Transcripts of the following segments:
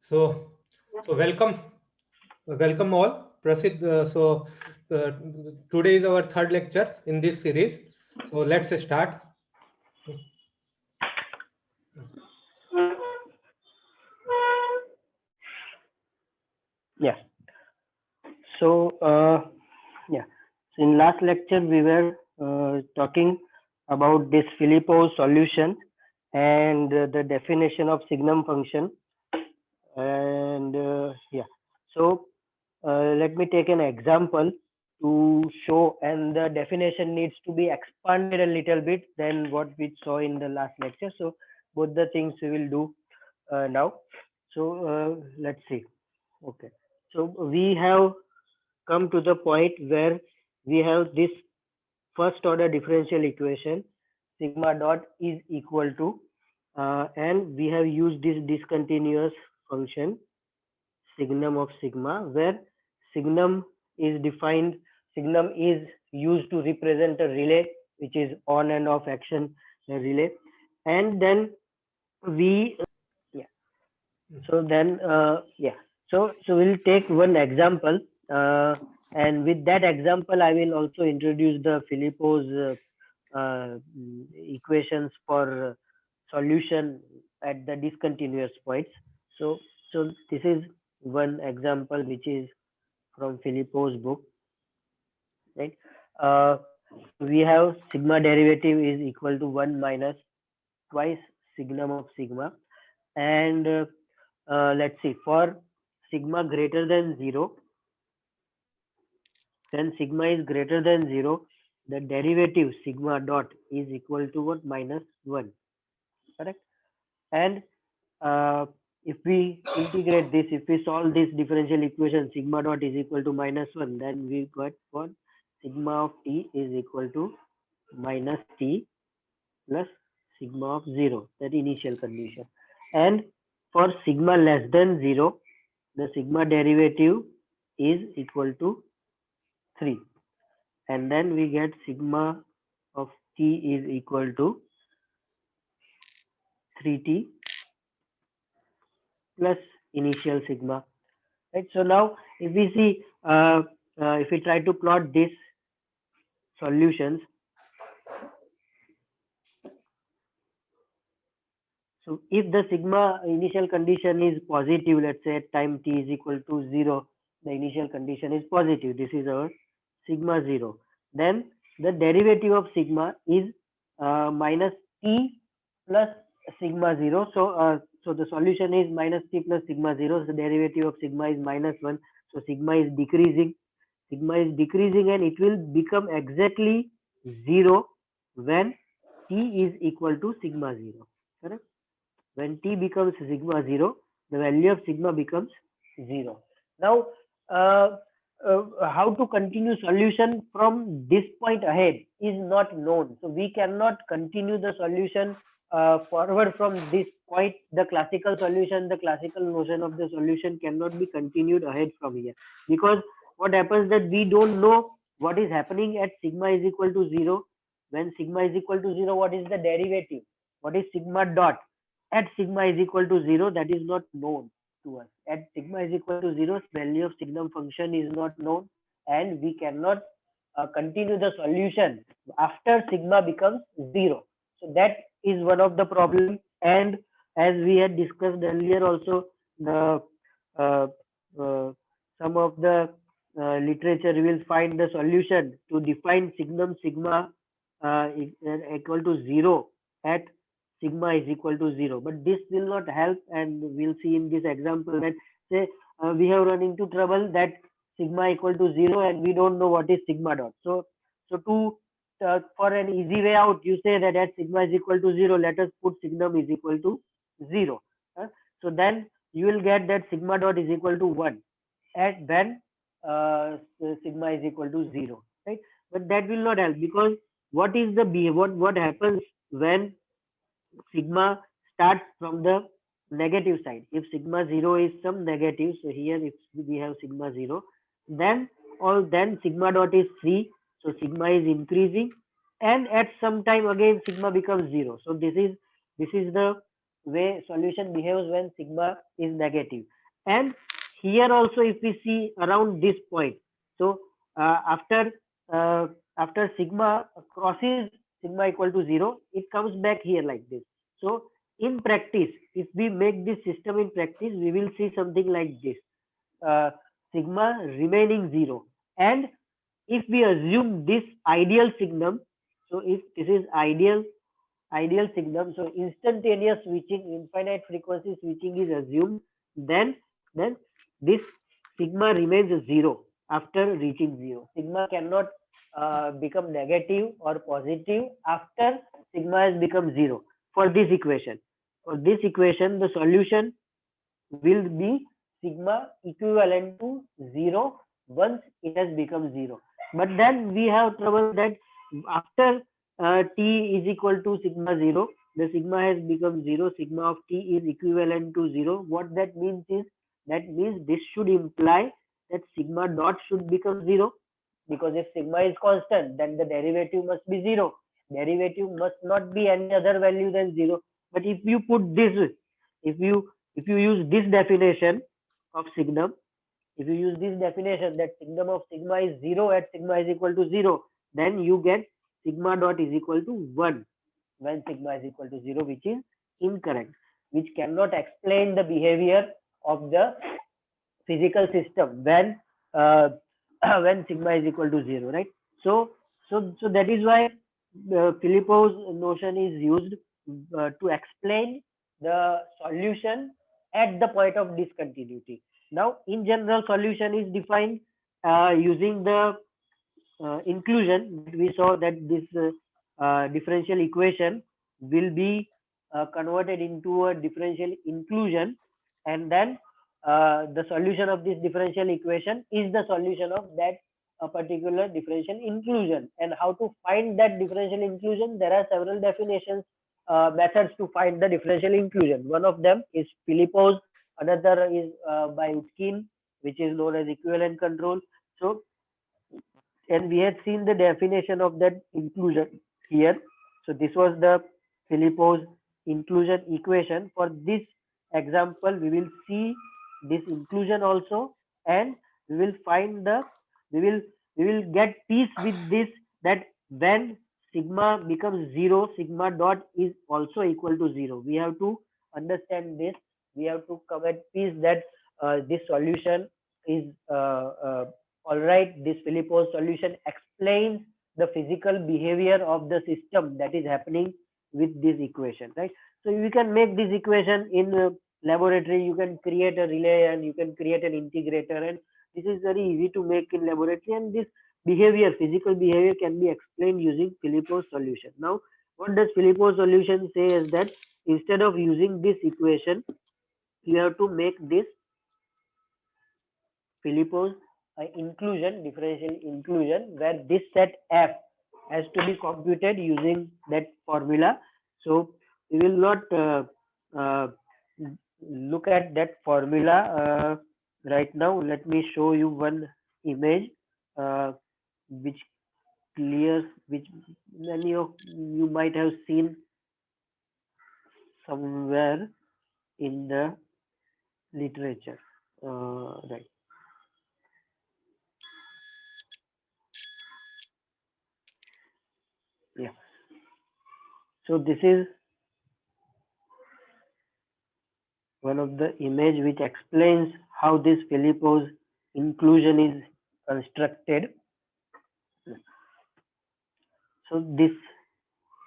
So, welcome all. Prasid. Uh, Today is our third lecture in this series. So let's start. Yeah. So, yeah. So in last lecture, we were talking about this Filippov solution and the definition of signum function. And yeah. So, let me take an example to show, and the definition needs to be expanded a little bit than what we saw in the last lecture. So, both the things we will do now. So, let's see. Okay. So, we have come to the point where we have this first order differential equation sigma dot is equal to and we have used this discontinuous function signum of sigma where signum is defined, signum is used to represent a relay which is on and off action relay. And then we yeah so then yeah so we'll take one example, uh, and with that example I will also introduce the Filippo's equations for solution at the discontinuous points. So so this is one example which is from Filippo's book, right? uh, we have sigma derivative is equal to 1 minus twice signum of sigma. And let's see, for sigma greater than 0, when sigma is greater than 0, the derivative sigma dot is equal to what? Minus 1, correct? And uh, if we integrate this, if we solve this differential equation, sigma dot is equal to minus 1, then we got what? Sigma of t is equal to minus t plus sigma of 0, that initial condition. And for sigma less than 0, the sigma derivative is equal to 3. And then we get sigma of t is equal to 3t plus initial sigma. Right. So now if we see, if we try to plot these solutions, so if the sigma initial condition is positive, let's say at time t is equal to 0, the initial condition is positive. This is our sigma 0. Then the derivative of sigma is minus t plus sigma 0. So the solution is minus t plus sigma 0. So the derivative of sigma is minus 1. So sigma is decreasing. Sigma is decreasing and it will become exactly 0 when t is equal to sigma 0. Correct? When t becomes sigma 0, the value of sigma becomes 0. Now, uh, how to continue solution from this point ahead is not known. So we cannot continue the solution forward from this point. The classical solution, the classical notion of the solution cannot be continued ahead from here, because what happens that we don't know what is happening at sigma is equal to 0. When sigma is equal to 0, what is the derivative? What is sigma dot? At sigma is equal to 0, that is not known to us. At sigma is equal to 0, value of signum function is not known, and we cannot continue the solution after sigma becomes 0. So that is one of the problem. And as we had discussed earlier also, the uh, uh, some of the literature will find the solution to define signum sigma equal to 0 at sigma is equal to 0, but this will not help, and we'll see in this example that say we have run into trouble that sigma equal to 0 and we don't know what is sigma dot. So to for an easy way out, you say that at sigma is equal to 0, let us put signum is equal to 0. So then you will get that sigma dot is equal to 1 at when sigma is equal to 0, right? But that will not help, because what is the what happens when sigma starts from the negative side? If sigma 0 is some negative, so here if we have sigma 0, then then sigma dot is 3, so sigma is increasing, and at some time again sigma becomes 0. So this is the way solution behaves when sigma is negative. And here also, if we see around this point, so after uh, after sigma crosses sigma equal to 0, it comes back here like this. So in practice, if we make this system in practice, we will see something like this, uh, sigma remaining 0. And if we assume this ideal signum, so if this is ideal signum, so instantaneous switching, infinite frequency switching is assumed, then this sigma remains 0 after reaching 0. Sigma cannot become negative or positive after sigma has become 0 for this equation. For this equation, the solution will be sigma equivalent to 0 once it has become 0. But then we have trouble that after t is equal to sigma 0, the sigma has become 0, sigma of t is equivalent to 0. What that means is, that means this should imply that sigma dot should become 0, because if sigma is constant, then the derivative must be 0. Derivative must not be any other value than 0. But if you put this, if you if you use this definition of signum, if you use this definition that signum of sigma is 0 at sigma is equal to 0, then you get sigma dot is equal to 1 when sigma is equal to 0, which is incorrect, which cannot explain the behavior of the physical system when when sigma is equal to 0, right? So that is why Filippov's notion is used to explain the solution at the point of discontinuity. Now, in general, solution is defined using the inclusion that we saw, that this differential equation will be converted into a differential inclusion, and then the solution of this differential equation is the solution of that particular differential inclusion. And how to find that differential inclusion? There are several definitions, methods to find the differential inclusion. One of them is Filippov, another is by Utkin, which is known as equivalent control. So, and we had seen the definition of that inclusion here. So this was the Filippos inclusion equation. For this example, we will see this inclusion also, and we will find the we will we will get peace with this, that when sigma becomes 0, sigma dot is also equal to 0. We have to understand this. We have to come at peace that this solution is all right. This Filippo's solution explains the physical behavior of the system that is happening with this equation, right? So you can make this equation in laboratory. You can create a relay and you can create an integrator, and this is very easy to make in laboratory. And this behavior, physical behavior, can be explained using Filippo's solution. Now, what does Filippo's solution say is that instead of using this equation, you have to make this Filippo's inclusion, differential inclusion, where this set f has to be computed using that formula. So we will not uh, look at that formula right now. Let me show you one image uh, which clears, which many of you might have seen somewhere in the literature. Right. Yeah. So this is one of the image which explains how this Filippo's inclusion is constructed. So this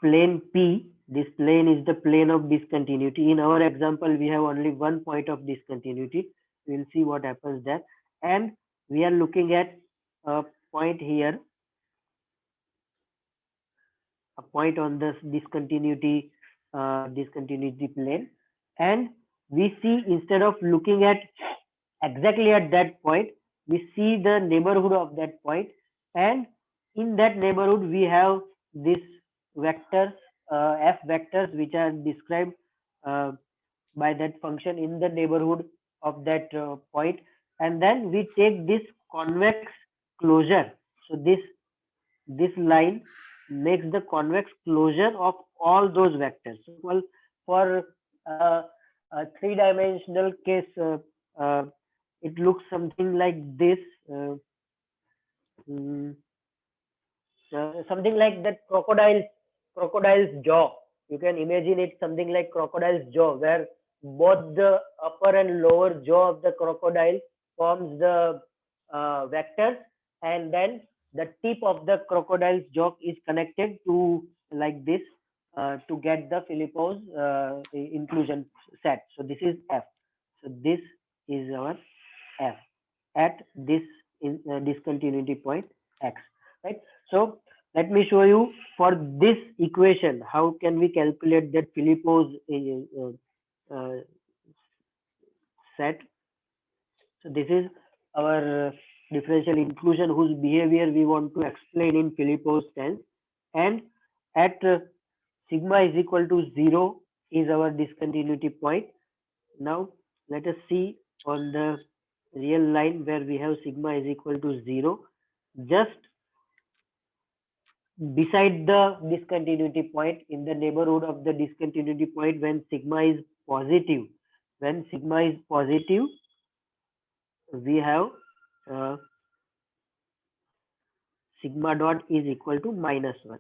plane P, this plane is the plane of discontinuity. In our example, we have only one point of discontinuity. We will see what happens there. And we are looking at a point here, a point on this discontinuity plane. And we see, instead of looking at exactly at that point, we see the neighborhood of that point, and in that neighborhood we have this vectors, f vectors, which are described uh, by that function in the neighborhood of that point. And then we take this convex closure. So this line makes the convex closure of all those vectors. Well, for a three-dimensional case, uh, it looks something like this. Mm, Something like that crocodile's jaw. You can imagine it something like crocodile's jaw, where both the upper and lower jaw of the crocodile forms the vectors, and then the tip of the crocodile's jaw is connected to like this to get the Filippov's inclusion set. So this is F. So this is our F at this discontinuity point X, right? So let me show you for this equation how can we calculate that Filippov's set. So this is our differential inclusion whose behavior we want to explain in Filippov's sense, and at sigma is equal to 0 is our discontinuity point. Now let us see on the real line where we have sigma is equal to 0, just beside the discontinuity point, in the neighborhood of the discontinuity point, when sigma is positive. When sigma is positive, we have uh, sigma dot is equal to -1.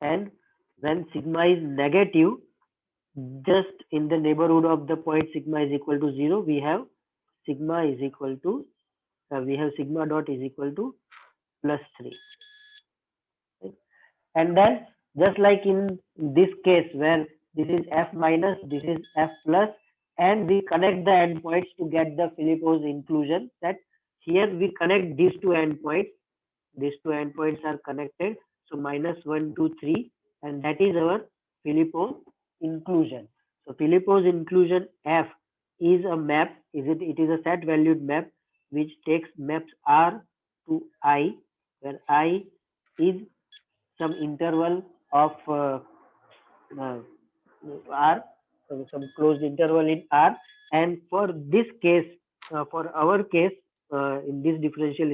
And when sigma is negative, just in the neighborhood of the point sigma is equal to 0, we have sigma is equal to, we have sigma dot is equal to +3. And then just like in this case where this is F minus, this is F plus, and we connect the endpoints to get the Filipppov's inclusion, that here we connect these two endpoints. These two endpoints are connected. So -1, 2, 3, and that is our Filipppov's inclusion. So Filipppov's inclusion F is a map. It is a set valued map which takes maps R to I, where I is some interval of uh, R, so some closed interval in R. And for this case, for our case, in this differential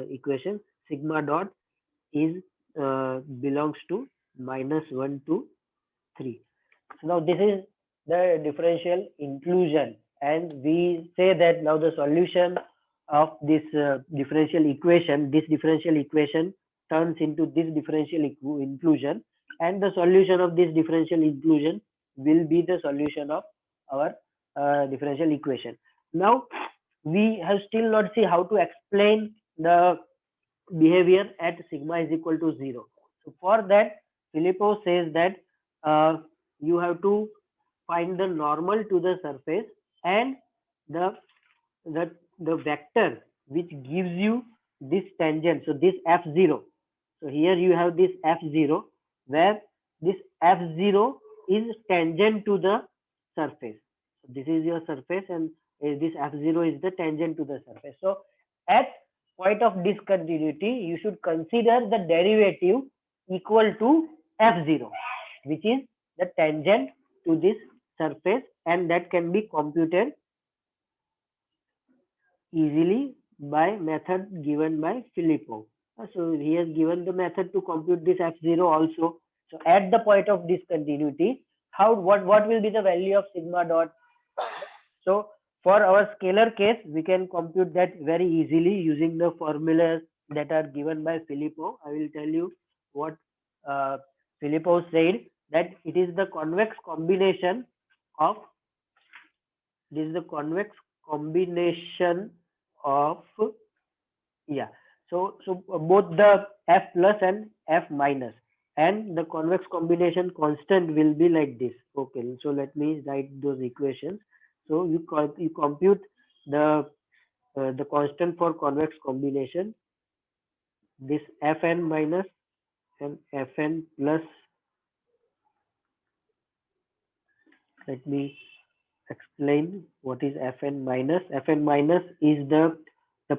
equation, sigma dot is belongs to -1 to 3. So now this is the differential inclusion, and we say that now the solution of this differential equation turns into this differential inclusion, and the solution of this differential inclusion will be the solution of our differential equation. Now we have still not see how to explain the behavior at sigma is equal to 0. So for that, Filippov says that uh, you have to find the normal to the surface, and the the vector which gives you this tangent. So this F0. So here you have this F0, where this F0 is tangent to the surface. So this is your surface, and this F0 is the tangent to the surface. So at point of discontinuity, you should consider the derivative equal to F0, which is the tangent to this surface, and that can be computed easily by method given by Filippov. So he has given the method to compute this F0 also. So at the point of discontinuity, what will be the value of sigma dot? So for our scalar case, we can compute that very easily using the formulas that are given by Filippov. I will tell you what uh, Filippov said, that it is the convex combination of, this is the convex combination of, yeah, so both the F plus and F minus, and the convex combination constant will be like this. Okay, so let me write those equations. So you compute the constant for convex combination, this Fn minus and Fn plus. Let me explain what is Fn minus. Fn minus is the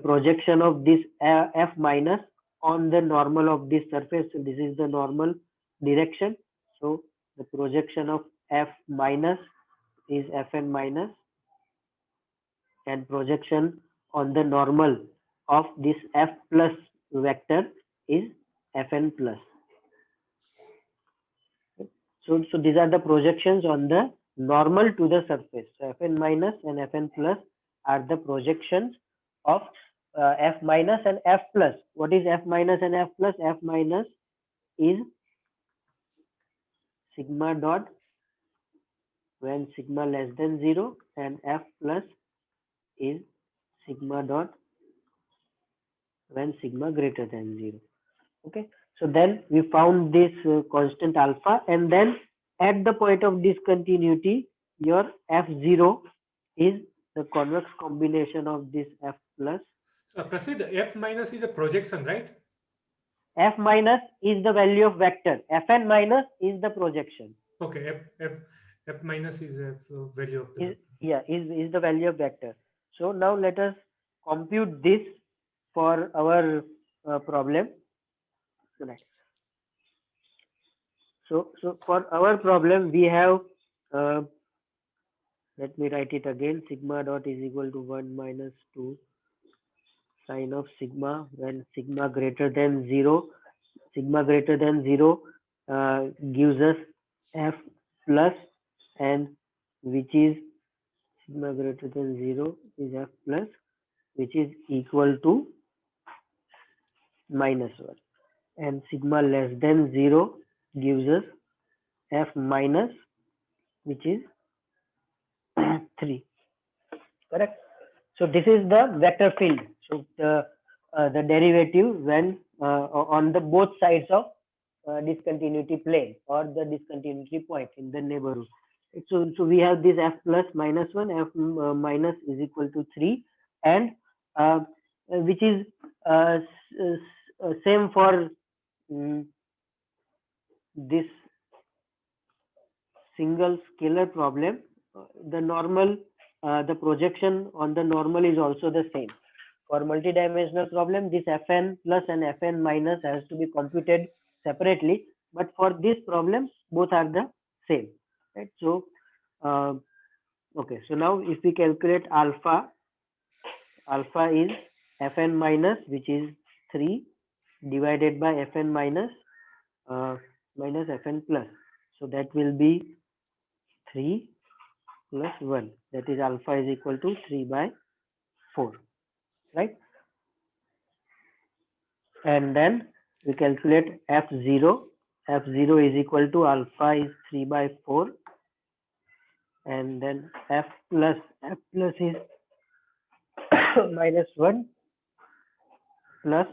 projection of this F minus on the normal of this surface. So this is the normal direction. So the projection of F minus is Fn minus, and projection on the normal of this F plus vector is Fn plus. So these are the projections on the normal to the surface. So Fn minus and Fn plus are the projections of F minus and F plus. What is F minus and F plus? F minus is sigma dot when sigma less than 0, and F plus is sigma dot when sigma greater than 0. Okay, so then we found this constant alpha, and then at the point of discontinuity, your F0 is the convex combination of this F plus. Prasid, F minus is a projection, right? F minus is the value of vector. Fn minus is the projection. Okay, F minus is a value of the. Is the value of vector. So now let us compute this for our problem. Right. So for our problem, we have, let me write it again, sigma dot is equal to 1 minus 2 sine of sigma when sigma greater than 0. Sigma greater than 0 gives us F plus, and which is sigma greater than 0 is F plus, which is equal to minus 1. And sigma less than 0 gives us F minus, which is 3. Correct? So this is the vector field. So the derivative when on the both sides of discontinuity plane or the discontinuity point in the neighborhood. So we have this F plus minus 1, F minus is equal to 3, and which is same for mm, this single scalar problem. The normal, the projection on the normal is also the same. For multidimensional problem, this Fn plus and Fn minus has to be computed separately. But for this problem, both are the same. Right? So, okay. So now if we calculate alpha, alpha is Fn minus, which is 3 divided by Fn minus minus Fn plus. So that will be 3 plus 1, that is alpha is equal to 3 by 4, right? And then we calculate F0. F0 is equal to alpha is 3 by 4, and then F plus is minus 1 plus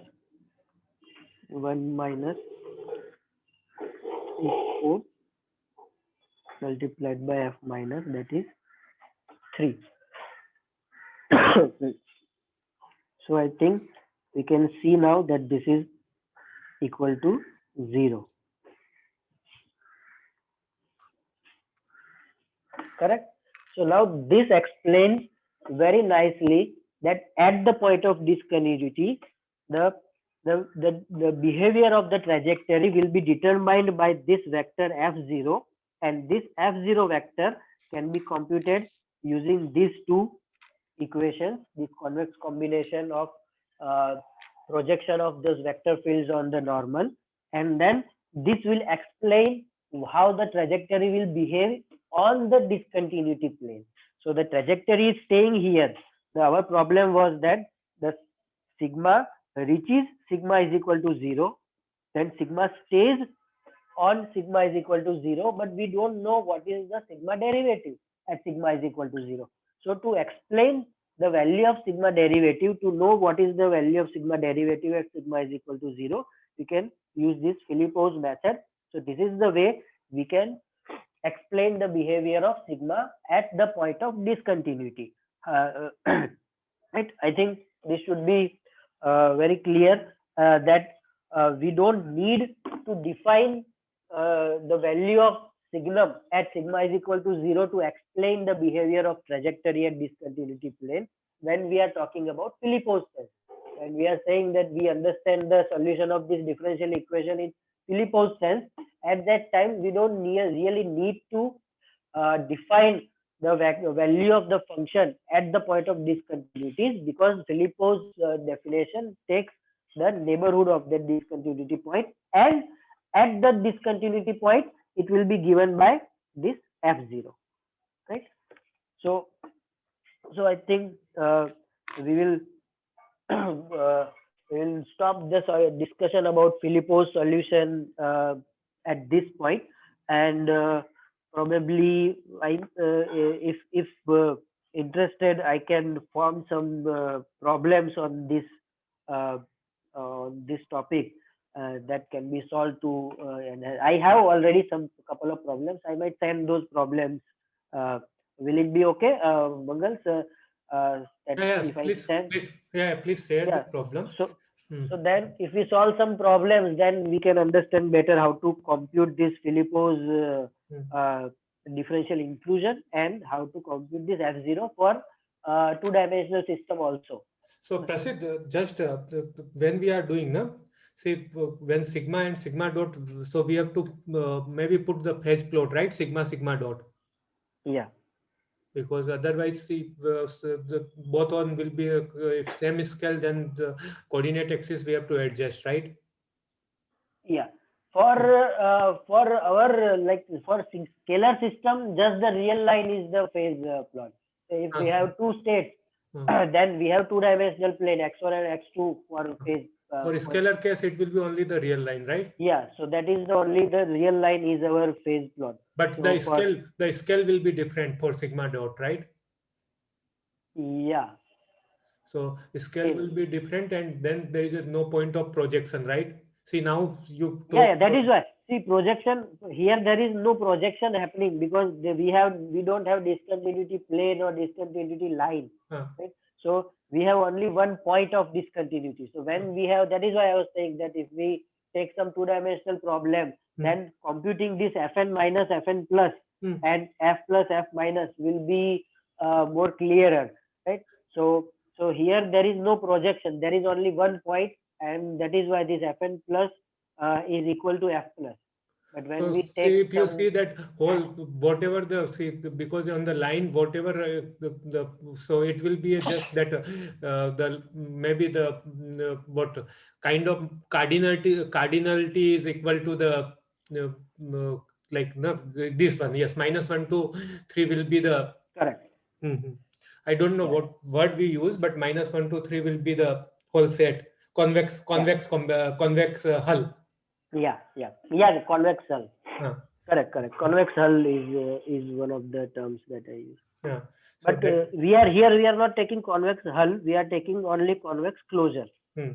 1 minus is 4 multiplied by F minus, that is 3. So I think we can see now that this is equal to 0. Correct? So now this explains very nicely that at the point of discontinuity, the behavior of the trajectory will be determined by this vector F0, and this F0 vector can be computed using these two equations, this convex combination of uh, projection of those vector fields on the normal, and then this will explain how the trajectory will behave on the discontinuity plane. So the trajectory is staying here. Our problem was that the sigma reaches sigma is equal to 0, then sigma stays on sigma is equal to 0, but we don't know what is the sigma derivative at sigma is equal to 0. So to explain the value of sigma derivative, to know what is the value of sigma derivative at sigma is equal to 0, we can use this Filippov's method. So this is the way we can explain the behavior of sigma at the point of discontinuity. Right? I think this should be very clear that we don't need to define the value of signum at sigma is equal to 0 to explain the behavior of trajectory at discontinuity plane when we are talking about Filipppov's test. And we are saying that we understand the solution of this differential equation in Filipppov's sense. At that time, we don't really need to define the value of the function at the point of discontinuities, because Filipppov's definition takes the neighborhood of the discontinuity point, and at the discontinuity point it will be given by this F0. right? So I think we will we will stop this discussion about Filippo's solution at this point, and probably if interested, I can form some problems uh, on this topic that can be solved to. And I have already some couple of problems. I might send those problems. Uh, will it be okay, Mangal? That Yeah, yeah. if I send, Please, yeah, please share the yeah. problem. So Hmm. then if we solve some problems, then we can understand better how to compute this Filippo's Hmm. differential inclusion and how to compute this F0 for two-dimensional system also. So Prasid, just when we are doing, na, see when sigma and sigma dot, so we have to maybe put the phase plot, right? Sigma sigma dot, Yeah. because otherwise, see, so the both on will be if same scale, then the coordinate axis we have to adjust, right? Yeah. Hmm. For our like for scalar system, just the real line is the phase plot. So if Ah, we so, have two states, hmm. then we have two-dimensional plane x1 and x2 for phase. For scalar case, it will be only the real line, right? Yeah. So that is the only the real line is our phase plot. But So for the scale will be different for sigma dot, right? yeah, So scale same. will be different, and then there is no point of projection, right? See, now you Yeah, told. yeah, that is why. See, projection here there is no projection happening because we don't have discontinuity plane or discontinuity line, Uh, right? So we have only one point of discontinuity. So uh, when we have, that is why I was saying that if we take some two-dimensional problem, hmm, then computing this Fn minus Fn plus hmm. and F plus F minus will be more clearer, right? So here there is no projection. There is only one point, and that is why this Fn plus is equal to F plus. But when So we take see, if you some, see that whole whatever the see because on the line whatever the so it will be just that the maybe the what kind of cardinality is equal to the uh, like no, this one, yes, minus 1 to 3 will be the. correct, Mhm. I don't know yeah, what word we use, but minus 1 to 3 will be the whole set. yeah, Convex hull. yeah, the convex hull. Uh, Correct, correct. Convex hull is one of the terms that I use. yeah. So But that. we are here. We are not taking convex hull. We are taking only convex closure. Hmm,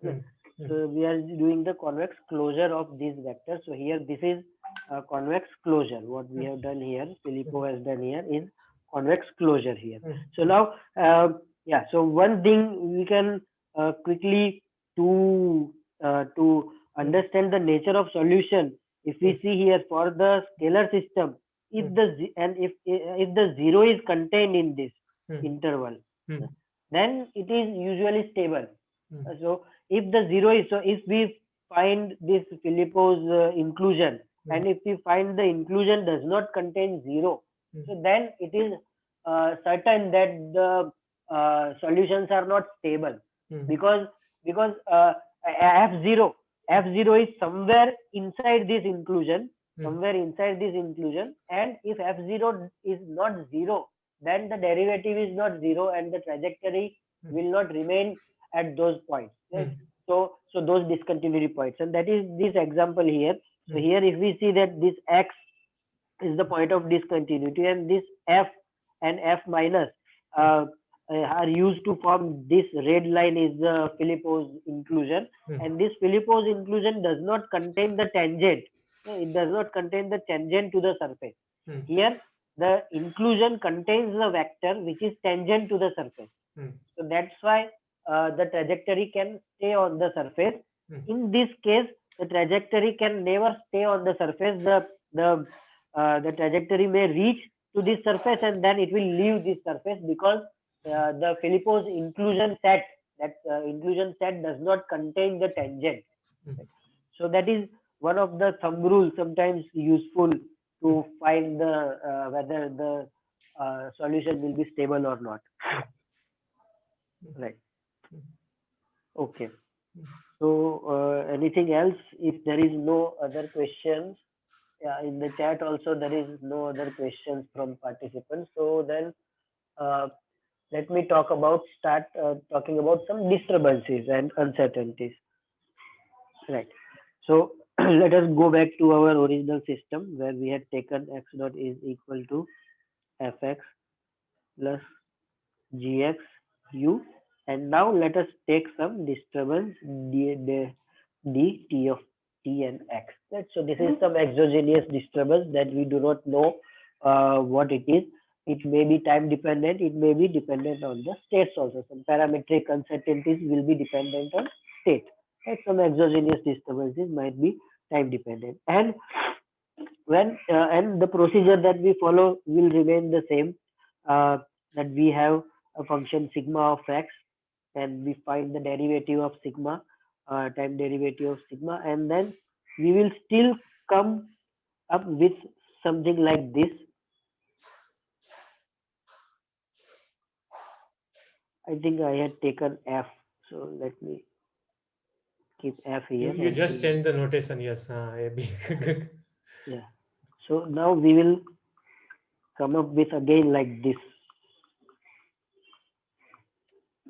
Okay. hmm, hmm, So we are doing the convex closure of these vectors. So here this is convex closure. What we hmm, have done here, hmm, Filippo has done here is convex closure here. hmm, So now, yeah. So one thing we can quickly to hmm, understand the nature of solution. If hmm, we see here for the scalar system, hmm, if the zero is contained in this hmm, interval, hmm, then it is usually stable. hmm, So if the zero is, so if we find this Filippo's inclusion, hmm, and if we find the inclusion does not contain zero, hmm, so then it is certain that the solutions are not stable, hmm, because because f0 is somewhere inside this inclusion, hmm, and if f0 is not zero, then the derivative is not zero and the trajectory hmm, will not remain at those points, right? hmm, So those discontinuity points, and that is this example here. So hmm, here if we see that this x is the point of discontinuity, and this f and f minus uh, are used to form this red line is the Filippo's inclusion, hmm, and this Filippo's inclusion does not contain the tangent. It does not contain the tangent to the surface. hmm, Here the inclusion contains the vector which is tangent to the surface. hmm, So that's why the trajectory can stay on the surface. hmm, In this case, the trajectory can never stay on the surface. The trajectory may reach to this surface and then it will leave this surface because the Filippo's inclusion set does not contain the tangent. hmm, So that is one of the thumb rules sometimes useful hmm, to find the whether the solution will be stable or not. hmm, Right. hmm, Okay. hmm. So anything else? If there is no other questions, Yeah, in the chat also there is no other questions from participants. So then uh, let me start talking about some disturbances and uncertainties. Right. So let us go back to our original system where we had taken x dot is equal to fx plus gx u, and now let us take some disturbance dt of t and x. Right. So this is some exogenous disturbance that we do not know what it is. It may be time dependent, it may be dependent on the states also. Some parametric uncertainties will be dependent on state. Right. Some exogenous disturbances might be time dependent. And the procedure that we follow will remain the same, uh, that we have a function sigma of x, and we find the derivative of sigma, time derivative of sigma, and then we will still come up with something like this. I think I had taken f, so let me keep f You here you and just we will, change the notation, yes. yeah. So now we will come up with again like this.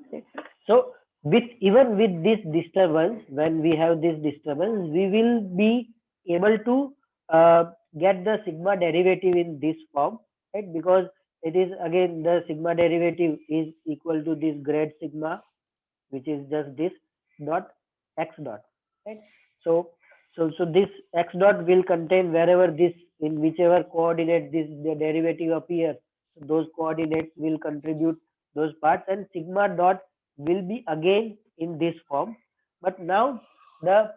Okay. So with even with this disturbance, when we have this disturbance, we will be able to uh, get the sigma derivative in this form, right? Because it is again the sigma derivative is equal to this grade sigma, which is just this dot x dot, right? So so so this x dot will contain wherever this, in whichever coordinate this the derivative appears, so those coordinates will contribute those parts, and sigma dot will be again in this form. But now the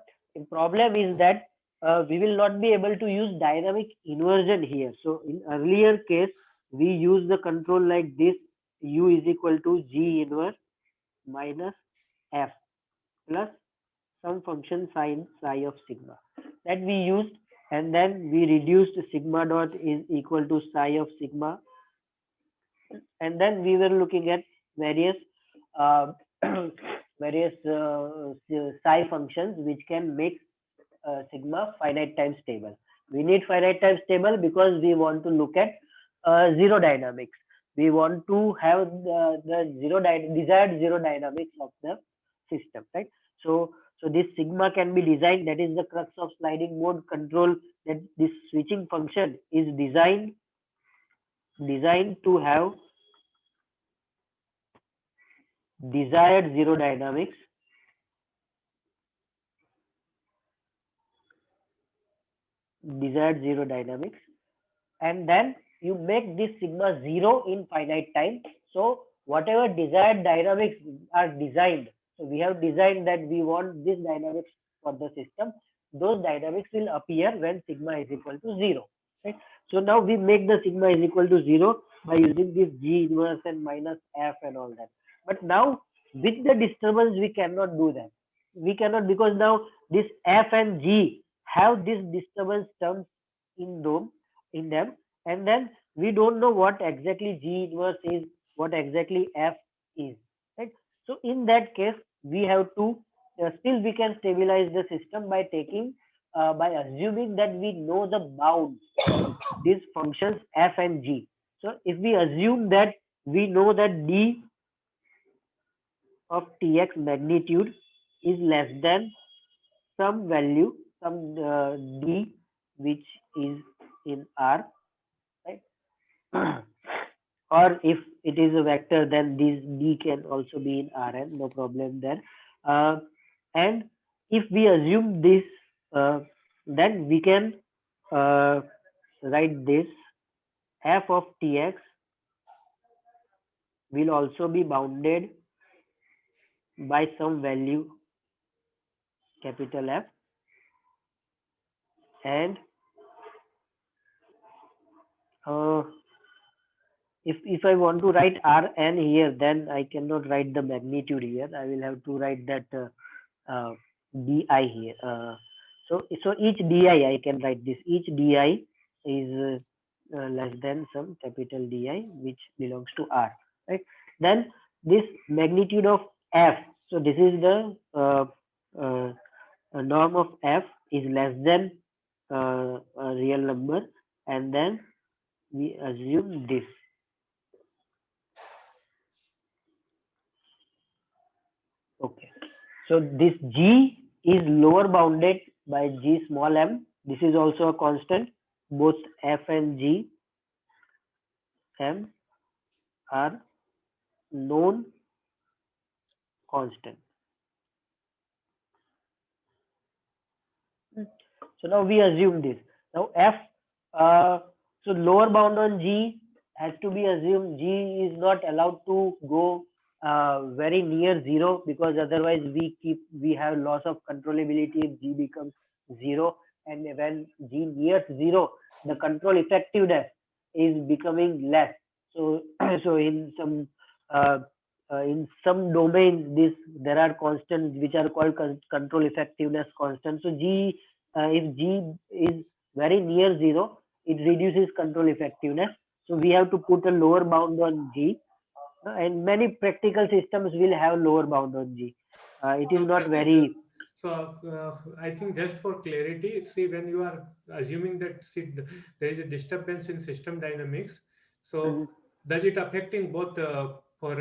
problem is that we will not be able to use dynamic inversion here. So in earlier case we use the control like this: u is equal to g inverse minus f plus some function sin psi of sigma that we used, and then we reduced sigma dot is equal to psi of sigma, and then we were looking at various uh, various psi functions which can make sigma finite time stable. We need finite time stable because we want to look at zero dynamics. We want to have desired zero dynamics of the system, right? So this sigma can be designed. That is the crux of sliding mode control. That this switching function is designed to have desired zero dynamics, desired zero dynamics, and then you make this sigma zero in finite time. So whatever desired dynamics are designed, so we have designed that we want this dynamics for the system. Those dynamics will appear when sigma is equal to zero. Right? So now we make the sigma is equal to zero by using this G inverse and minus F and all that. But now with the disturbance we cannot do that. We cannot, because now this F and G have this disturbance terms in them, and then we don't know what exactly G inverse is, what exactly F is, right? So in that case we have to still we can stabilize the system by taking by assuming that we know the bounds of these functions f and g. So if we assume that we know that d of tx magnitude is less than some value, some d which is in r, right? Or if it is a vector, then this d can also be in Rn, no problem there. Uh, and if we assume this, uh, then we can uh, write this: f of tx will also be bounded by some value capital F, and uh, if I want to write Rn here, then I cannot write the magnitude here. I will have to write that di here. So each di I can write this. Each di is less than some capital Di which belongs to R, right? Then this magnitude of F. So this is the norm of F is less than a real number, and then we assume this. Okay. So this G is lower bounded by G small m. This is also a constant. Both F and G m are known constant. So now we assume this. Now F, uh, so lower bound on G has to be assumed. G is not allowed to go very near zero, because otherwise we have loss of controllability if G becomes zero, and when G nears zero, the control effectiveness is becoming less. So so uh, in some domains, this there are constants which are called control effectiveness constants. So if G is very near zero, it reduces control effectiveness. So we have to put a lower bound on G, and many practical systems will have lower bound on G. It is So not Pratik, very. I think just for clarity, see, when you are assuming that, see, there is a disturbance in system dynamics, Mhm. so does it affecting both for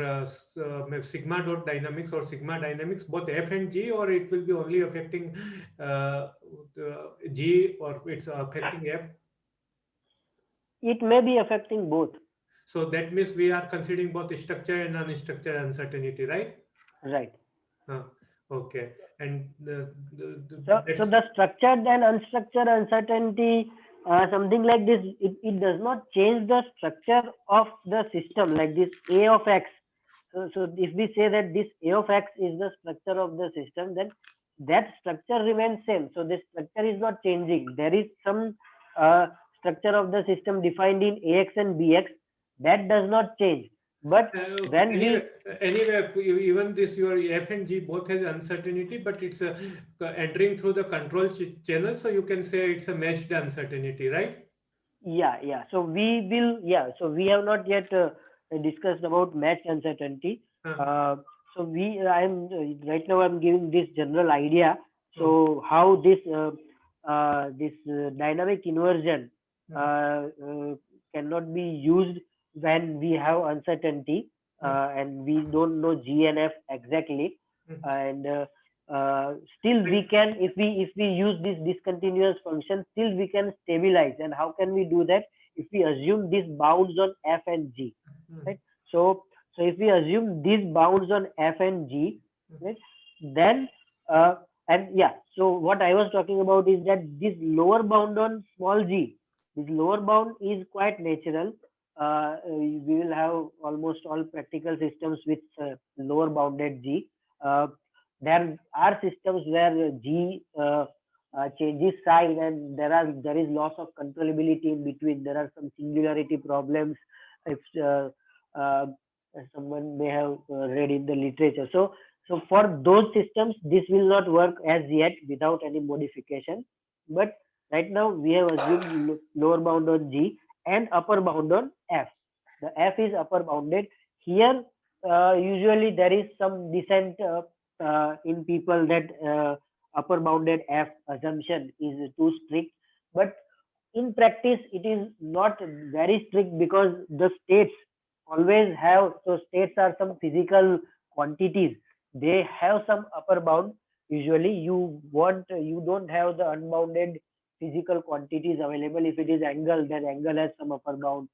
sigma dot dynamics or sigma dynamics, both F and G, or it will be only affecting G, or it's affecting F? It may be affecting both. So that means we are considering both structure and unstructured uncertainty, right? Right. Uh, okay, and So that's the structured and unstructured uncertainty, something like this, it does not change the structure of the system, like this A of X. So if we say that this A of X is the structure of the system, then that structure remains same. So this structure is not changing. There is some uh, structure of the system defined in AX and BX that does not change. But when Anyway, we even this your F and G both has uncertainty, but it's entering through the control channel, so you can say it's a matched uncertainty, right? Yeah. So we will, yeah. So we have not yet discussed about match uncertainty. Uh, Uh, so I'm right now I'm giving this general idea. oh, So how this dynamic inversion mm, uh, uh, cannot be used when we have uncertainty, mm, and we don't know G and F exactly, mm. and still we And, can, if we use this discontinuous function, still we can stabilize. And how can we do that? If we assume this bounds on F and G, mm, right? So if we assume these bounds on F and G, mm, right, then uh, and yeah, so what I was talking about is that this lower bound on small g, this lower bound is quite natural. We will have almost all practical systems with lower bounded g. uh, there are systems where g changes sign, and there is loss of controllability in between. There are some singularity problems, if uh, someone may have read in the literature. So for those systems, this will not work as yet without any modification. But right now we have assumed lower bound on G and upper bound on F. The F is upper bounded. Here, usually there is some dissent in people that upper bounded F assumption is too strict. But in practice, it is not very strict, because the states always have, so states are some physical quantities, they have some upper bound. Usually you don't have the unbounded physical quantities available. If it is angle, then angle has some upper bound,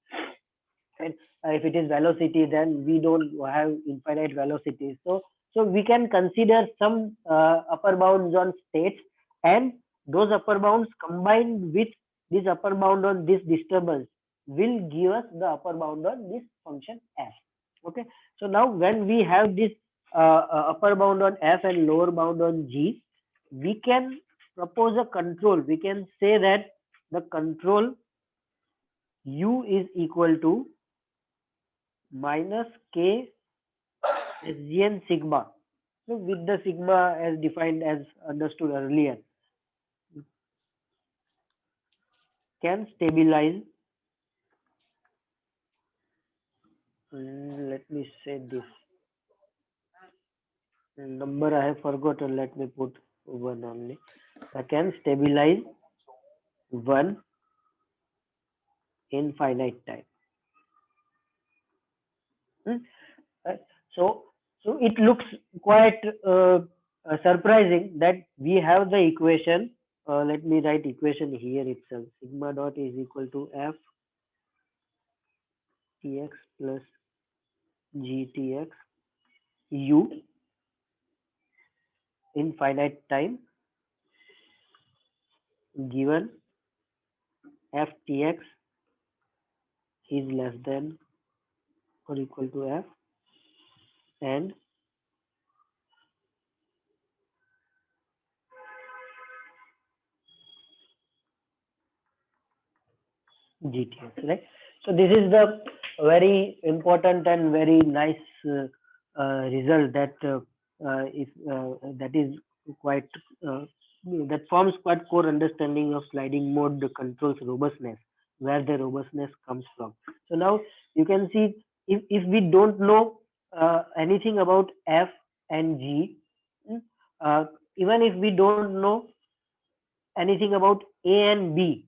and if it is velocity, then we don't have infinite velocity. So we can consider some upper bounds on states, and those upper bounds combined with this upper bound on this disturbance will give us the upper bound on this function f. Okay, so now when we have this upper bound on f and lower bound on g, we can propose a control. We can say that the control u is equal to minus k SGN sigma. So with the sigma as defined as understood earlier, can stabilize. Let me say this number I have forgotten. Let me put one only. I can stabilize 1 in finite time. Hmm? Right? So, so it looks quite surprising that we have the equation. Let me write equation here itself. Sigma dot is equal to f tx plus gtx u in finite time given ftx is less than or equal to f and GTS, right? So this is the very important and very nice result that if that is quite that forms quite core understanding of sliding mode controls robustness, where the robustness comes from. So now you can see if we don't know anything about F and G, mm, uh, even if we don't know anything about A and B.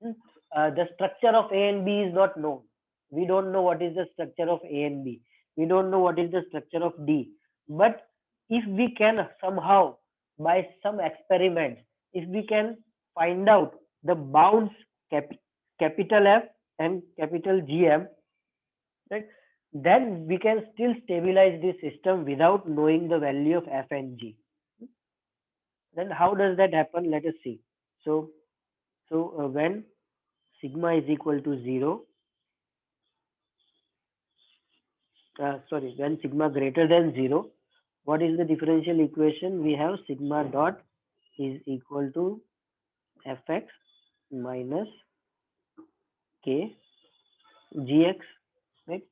Hmm. The structure of A and B is not known. We don't know what is the structure of A and B. We don't know what is the structure of D. But if we can somehow, by some experiment, if we can find out the bounds cap- capital F and capital GM, right, then we can still stabilize the system without knowing the value of F and G. Then how does that happen? Let us see. So, when sigma is equal to 0, sorry, when sigma greater than 0, what is the differential equation? We have sigma dot is equal to fx minus k gx, right?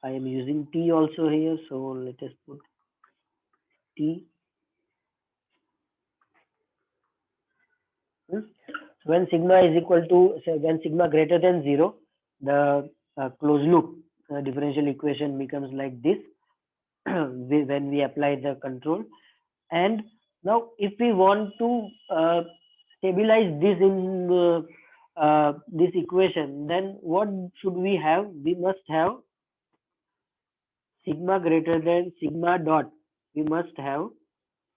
I am using t also here, so let us put t. Hmm? When sigma is equal to, so when sigma greater than 0, the closed loop differential equation becomes like this when we apply the control. And now, if we want to stabilize this in this equation, then what should we have? We must have sigma greater than sigma dot. We must have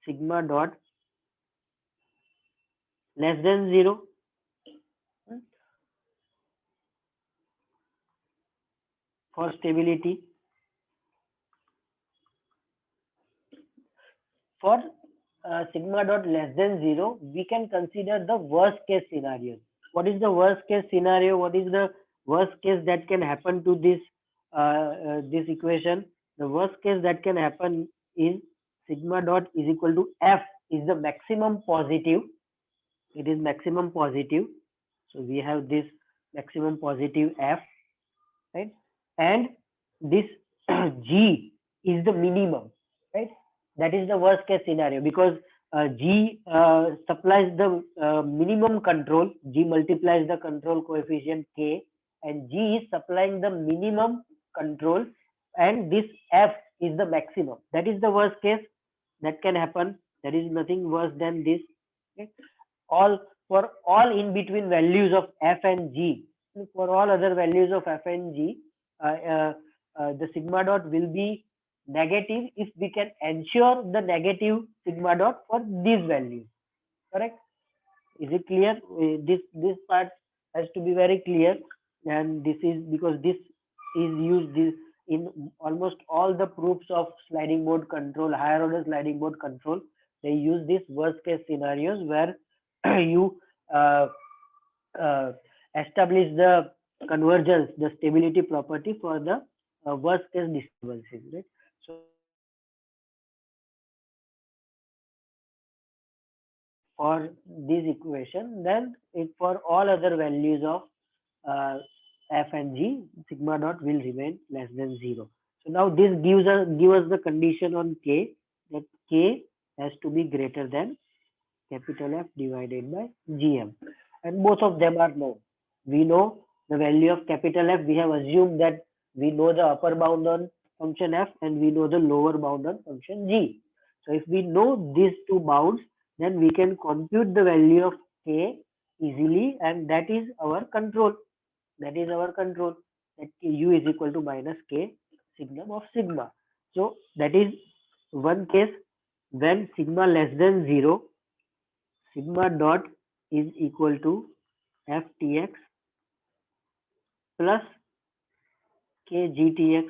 sigma dot less than 0 for stability. For sigma dot less than 0, we can consider the worst case scenario. What is the worst case scenario? What is the worst case that can happen to this equation? The worst case that can happen is sigma dot is equal to f is the maximum positive. It is maximum positive. So we have this maximum positive f, right? And this G is the minimum, right? That is the worst case scenario because G supplies the minimum control, G multiplies the control coefficient K, and G is supplying the minimum control, and this F is the maximum. That is the worst case that can happen. There is nothing worse than this. Okay? All for all in between values of f and g, for all other values of f and g, uh, uh, the sigma dot will be negative if we can ensure the negative sigma dot for these values. Correct? Is it clear? This part has to be very clear, and this is because this is used in almost all the proofs of sliding mode control, higher order sliding mode control. They use these worst case scenarios where you uh, uh, establish the convergence, the stability property for the worst case disturbances, right? So for this equation, then it for all other values of uh, f and g, sigma dot will remain less than 0. So now this give us the condition on k, that k has to be greater than capital F divided by GM. And both of them are known. We know the value of capital F. We have assumed that we know the upper bound on function F and we know the lower bound on function G. So if we know these two bounds, then we can compute the value of K easily, and that is our control. That is our control. That u is equal to minus k sigma of sigma. So that is one case when sigma less than 0, sigma dot is equal to ftx plus kgtx.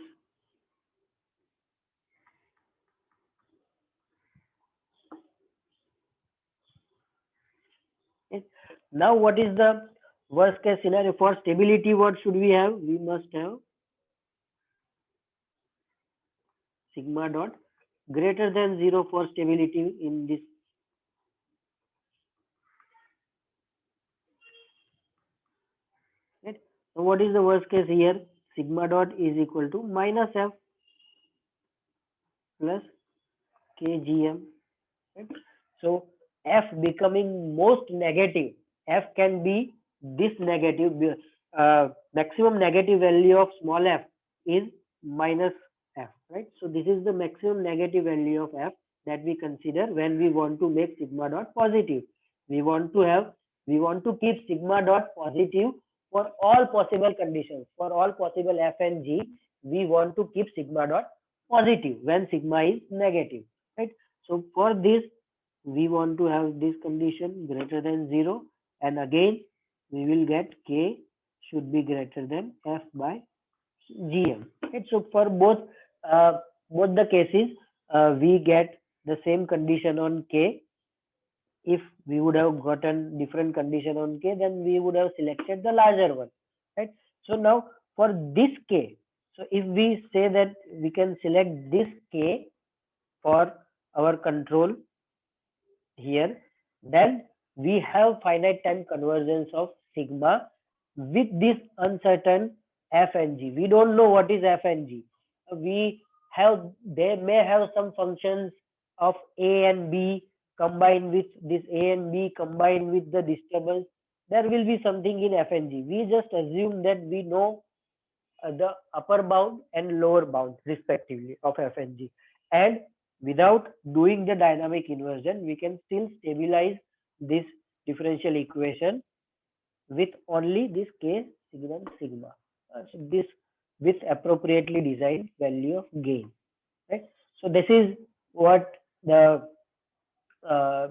Okay. Now what is the worst case scenario? For stability, what should we have? We must have sigma dot greater than 0 for stability in this. Right? So what is the worst case here? Sigma dot is equal to minus f plus kgm. Right? So f becoming most negative, f can be this negative, maximum negative value of small f is minus f, right? So this is the maximum negative value of f that we consider when we want to make sigma dot positive. We want to have, we want to keep sigma dot positive for all possible conditions, for all possible f and g. We want to keep sigma dot positive when sigma is negative, right? So for this, we want to have this condition greater than 0, and again we will get k should be greater than f by gm, right? So for both the cases, we get the same condition on k. If we would have gotten different condition on k, then we would have selected the larger one, right? So now for this k, so if we say that we can select this k for our control here, then we have finite time convergence of sigma with this uncertain f and g. We don't know what is f and g. We have, they may have some functions of a and b combined with this a and b combined with the disturbance. There will be something in f and g. We just assume that we know the upper bound and lower bound respectively of f and g, and without doing the dynamic inversion we can still stabilize this differential equation with only this k sigma sigma. So this with appropriately designed value of gain, right? So this is what the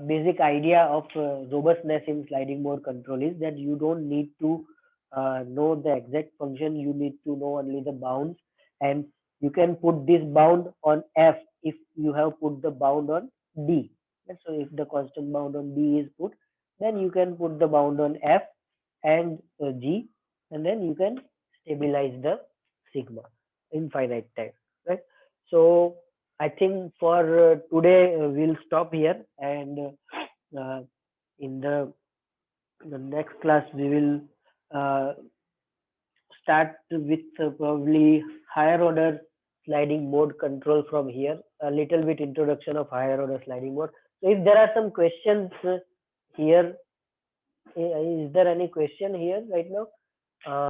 basic idea of robustness in sliding mode control is, that you don't need to know the exact function, you need to know only the bounds, and you can put this bound on f if you have put the bound on d. And so if the constant bound on d is put, then you can put the bound on f and g, and then you can stabilize the sigma in finite time, right? So I think for today we'll stop here, and in the next class we will uh, start with probably higher order sliding mode control from here. A little bit introduction of higher order sliding mode. So if there are some questions here, is there any question here right now?